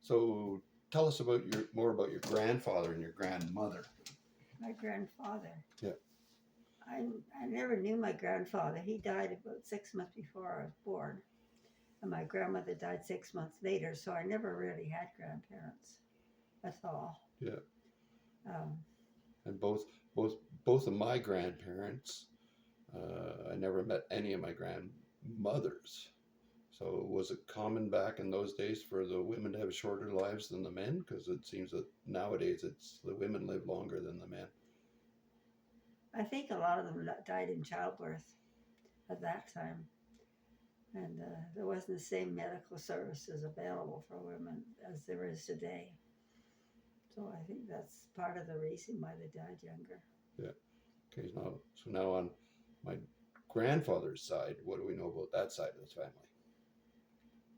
So tell us about more about your grandfather and your grandmother. My grandfather. Yeah. I never knew my grandfather. He died about 6 months before I was born. And my grandmother died 6 months later, so I never really had grandparents. That's all. Yeah. Um, And both of my grandparents, I never met any of my grandmothers. So was it common back in those days for the women to have shorter lives than the men? Because it seems that nowadays it's the women live longer than the men. I think a lot of them died in childbirth at that time. And there wasn't the same medical services available for women as there is today. So I think that's part of the reason why they died younger. Yeah. Okay. So now on my grandfather's side, what do we know about that side of the family?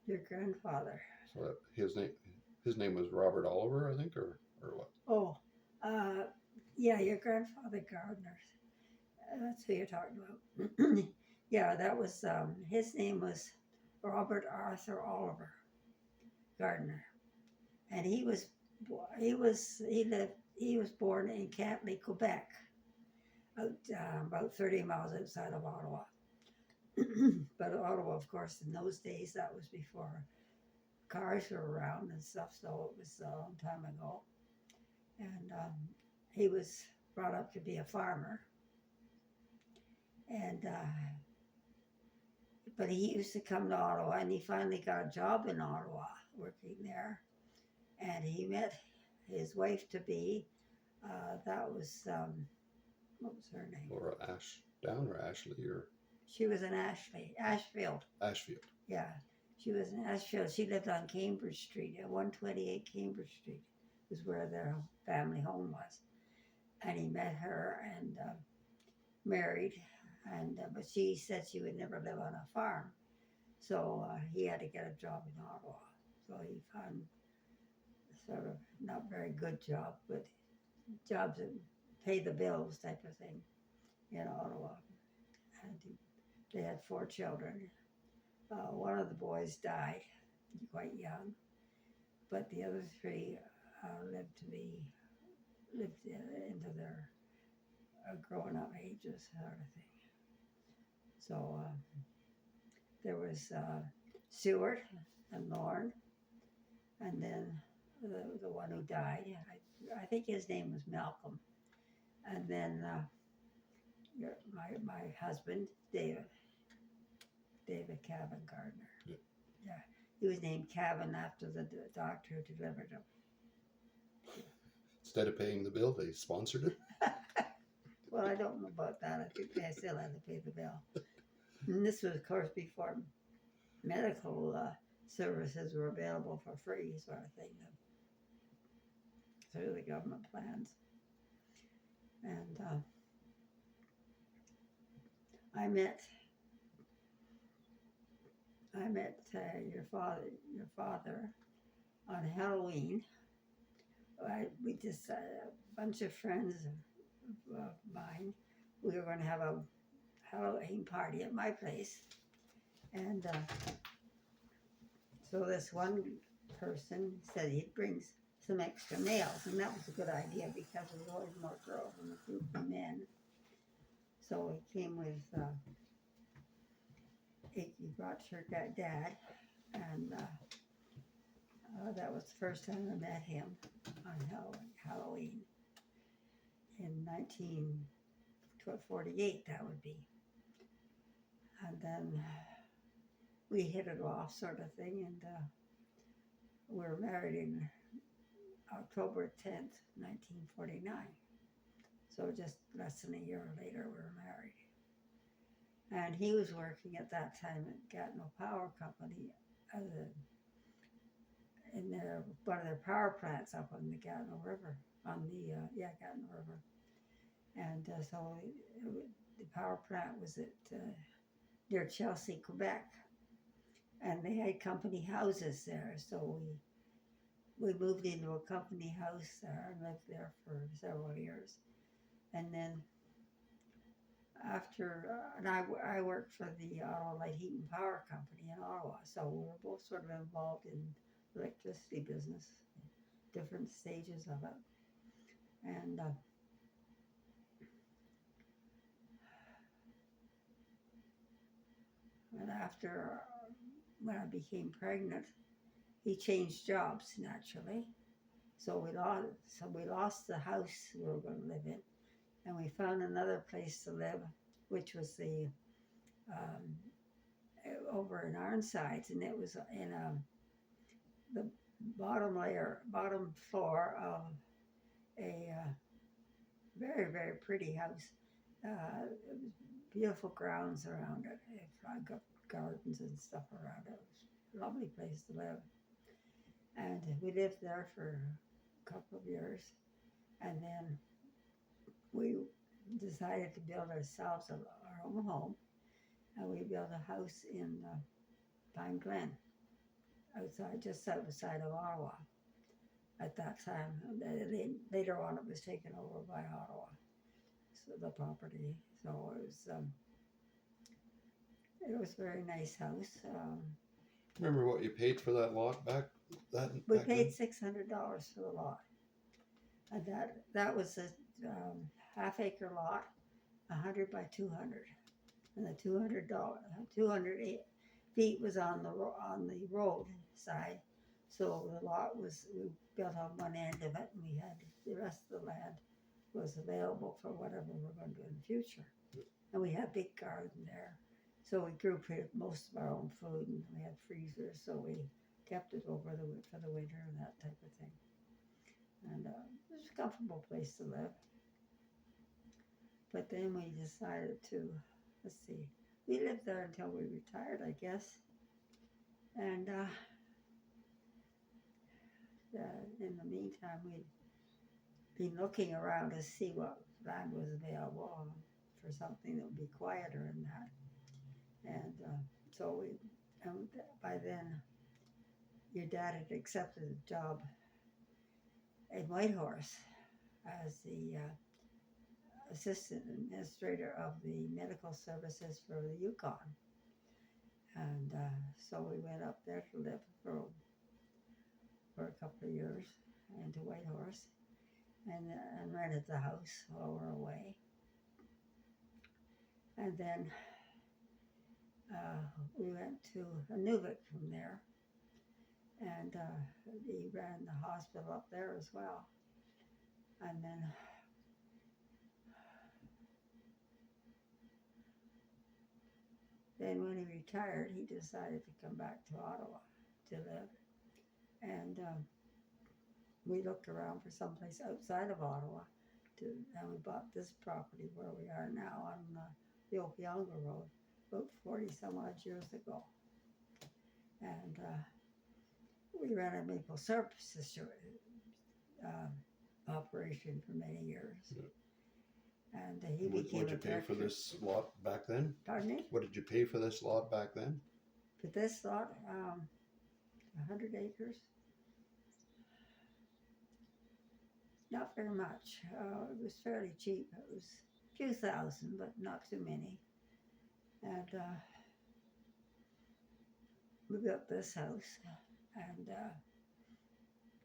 Your grandfather. So his name was Robert Oliver, I think, or what? Oh, yeah, your grandfather Gardiner. That's who you're talking about. Yeah, that was his name was Robert Arthur Oliver Gardiner, and he was born in Cantley, Quebec, about 30 miles outside of Ottawa. But Ottawa, of course, in those days, that was before cars were around and stuff, so it was a long time ago. And he was brought up to be a farmer, and but he used to come to Ottawa, and he finally got a job in Ottawa working there, and he met his wife to be. That was what was her name? Laura Ashdown or Ashley or She was in Ashfield. Ashfield. Yeah, she was in Ashfield. She lived on Cambridge Street, at 128 Cambridge Street, was where their family home was. And he met her and married, and but she said she would never live on a farm, so he had to get a job in Ottawa. So he found sort of not very good job, but jobs that pay the bills type of thing in Ottawa. And they had 4 children. One of the boys died quite young, but the other 3 lived into their growing up ages, sort of thing. So there was Seward and Lorne, and then the one who died. I think his name was Malcolm, and then my husband David Cavan Gardiner. Yeah. Yeah, he was named Cavan after the doctor who delivered him. Instead of paying the bill, they sponsored it. Well, I don't know about that. I think they still had to pay the bill. And this was, of course, before medical services were available for free, sort of thing, through the government plans. And I met your father on Halloween. We just a bunch of friends of mine. We were going to have a Halloween party at my place, and so this one person said he'd bring some extra nails, and that was a good idea because there was always more girls in the group than men. So he came with he brought your dad, and that was the first time I met him on Halloween in 1948. That would be, and then we hit it off, sort of thing, and we were married in October 10th, 1949. So just less than a year later, we were married. And he was working at that time at Gatineau Power Company in one of their power plants up on the Gatineau River, Gatineau River. And so the power plant was at near Chelsea, Quebec, and they had company houses there. So we moved into a company house there and lived there for several years. And then and I worked for the Ottawa Light Heat and Power Company in Ottawa, so we were both sort of involved in electricity business, different stages of it. And and after when I became pregnant, he changed jobs naturally. So we lost the house we were going to live in, and we found another place to live, which was the um, over in Ironsides, and it was in the bottom floor of a very, very pretty house. It was beautiful grounds around it. I got gardens and stuff around it. It was a lovely place to live. And we lived there for a couple of years. And then we decided to build ourselves our own home. And we built a house in Pine Glen, just outside of Ottawa at that time. Later on, it was taken over by Ottawa, so the property. So it was a very nice house. Remember what you paid for that lot back? We Back paid $600 for the lot, and that was a half-acre lot, 100 by 200, and the $200 feet was on the road side. So the lot we built on one end of it, and we had the rest of the land was available for whatever we're going to do in the future. And we had a big garden there. So we grew most of our own food, and we had freezers, so we kept it over for the winter and that type of thing. And it was a comfortable place to live. But then we decided to, let's see, we lived there until we retired, I guess. And in the meantime, we'd been looking around to see what land was available for something that would be quieter than that. And and by then, your dad had accepted a job in Whitehorse as the assistant administrator of the medical services for the Yukon. And so we went up there to live for a couple of years into Whitehorse, and rented the house while we're away. And then we went to Nunavut from there, and he ran the hospital up there as well. And then when he retired, he decided to come back to Ottawa to live. And we looked around for someplace outside of Ottawa, and we bought this property where we are now on the Opeonga Road about 40 some odd years ago. And we ran a maple syrup operation for many years. Yeah. And he became What did you pay for this lot back then? Pardon me? What did you pay for this lot back then? For this lot, 100 acres. Not very much. It was fairly cheap. It was a few thousand, but not too many. And we built this house, and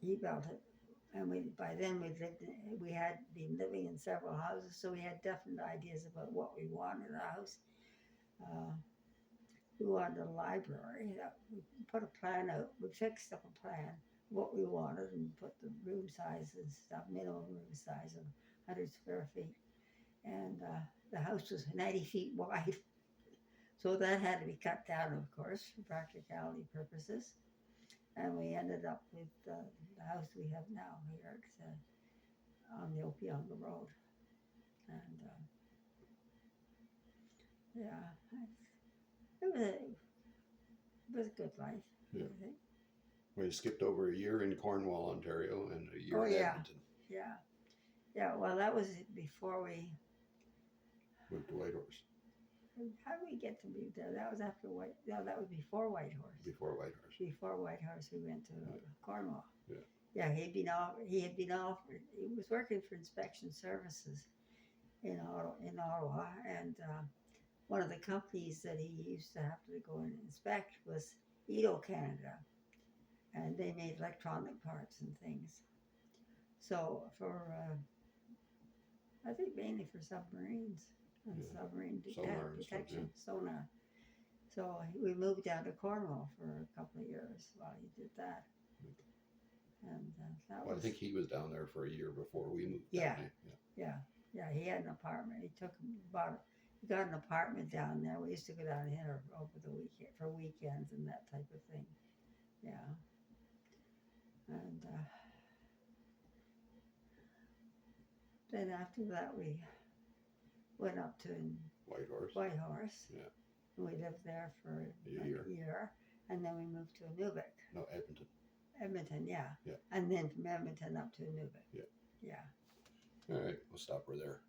he built it. And by then we had been living in several houses, so we had definite ideas about what we wanted in a house. We wanted a library. We put a plan out. We fixed up a plan what we wanted and put the room size and stuff, minimum room size of 100 square feet. And the house was 90 feet wide. So that had to be cut down, of course, for practicality purposes. And we ended up with the house we have now here on the Opeonga Road. And it was a good life. Yeah. I think. Well, you skipped over a year in Cornwall, Ontario, and a year in Edmonton. Yeah. Well, that was before we moved to Whitehorse. How did we get to move there? That was after No, that was before Whitehorse. Before Whitehorse. Before Whitehorse, we went to Cornwall. Yeah. Yeah, he had been offered. He was working for inspection services in Ottawa, and one of the companies that he used to have to go and inspect was Edo Canada. and they made electronic parts and things. So for I think mainly for submarines and Yeah. submarine Sonar and stuff, detection, sonar. So we moved down to Cornwall for a couple of years while he did that, and that Well, I was think he was down there for a year before we moved yeah, down. yeah. He had an apartment. He got an apartment down there. We used to go down here over the weekend for weekends and that type of thing. Yeah, and then after that we went up to Whitehorse. Whitehorse. Yeah. We lived there for A like year. a year, and then we moved to Inuvik. No, Edmonton. Edmonton, yeah. Yeah. And then from Edmonton up to Inuvik. Yeah. Yeah. All right, we'll stop her there.